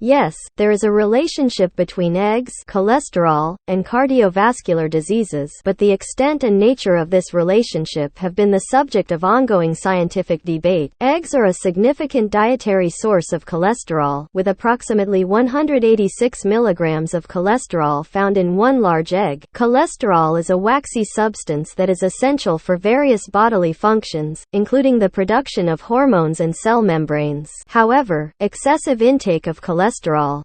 Yes, there is a relationship between eggs, cholesterol, and cardiovascular diseases, but the extent and nature of this relationship have been the subject of ongoing scientific debate. Eggs are a significant dietary source of cholesterol, with approximately 186 milligrams of cholesterol found in one large egg. Cholesterol is a waxy substance that is essential for various bodily functions, including the production of hormones and cell membranes. However, excessive intake of cholesterol,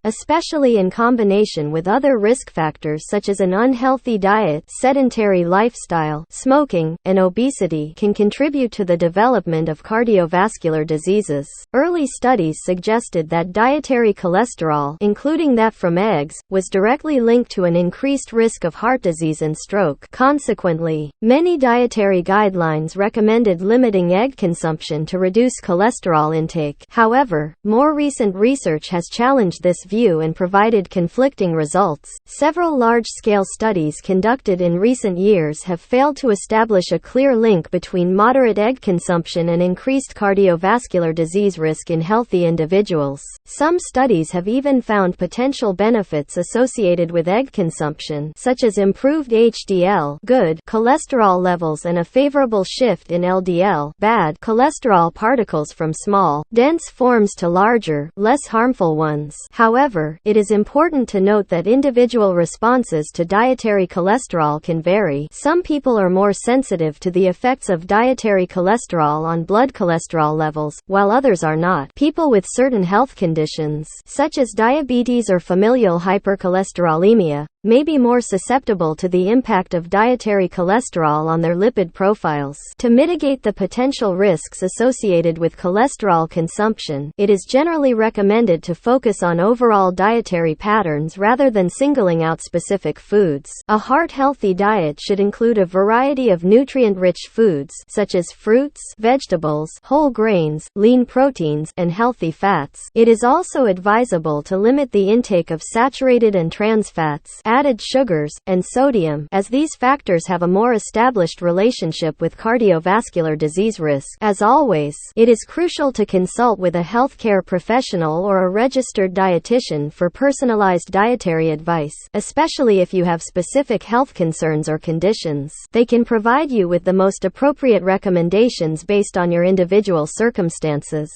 especially in combination with other risk factors such as an unhealthy diet, sedentary lifestyle, smoking, and obesity, can contribute to the development of cardiovascular diseases. Early studies suggested that dietary cholesterol, including that from eggs, was directly linked to an increased risk of heart disease and stroke. Consequently, many dietary guidelines recommended limiting egg consumption to reduce cholesterol intake. However, more recent research has challenged this view and provided conflicting results. Several large-scale studies conducted in recent years have failed to establish a clear link between moderate egg consumption and increased cardiovascular disease risk in healthy individuals. Some studies have even found potential benefits associated with egg consumption, such as improved HDL good cholesterol levels and a favorable shift in LDL bad cholesterol particles from small, dense forms to larger, less harmful ones. However, it is important to note that individual responses to dietary cholesterol can vary. Some people are more sensitive to the effects of dietary cholesterol on blood cholesterol levels, while others are not. People with certain health conditions, such as diabetes or familial hypercholesterolemia, may be more susceptible to the impact of dietary cholesterol on their lipid profiles. To mitigate the potential risks associated with cholesterol consumption, it is generally recommended to focus on overall dietary patterns rather than singling out specific foods. A heart-healthy diet should include a variety of nutrient-rich foods, such as fruits, vegetables, whole grains, lean proteins, and healthy fats. It is also advisable to limit the intake of saturated and trans fats, added sugars, and sodium, as these factors have a more established relationship with cardiovascular disease risk. As always, it is crucial to consult with a healthcare professional or a registered dietitian for personalized dietary advice, especially if you have specific health concerns or conditions. They can provide you with the most appropriate recommendations based on your individual circumstances.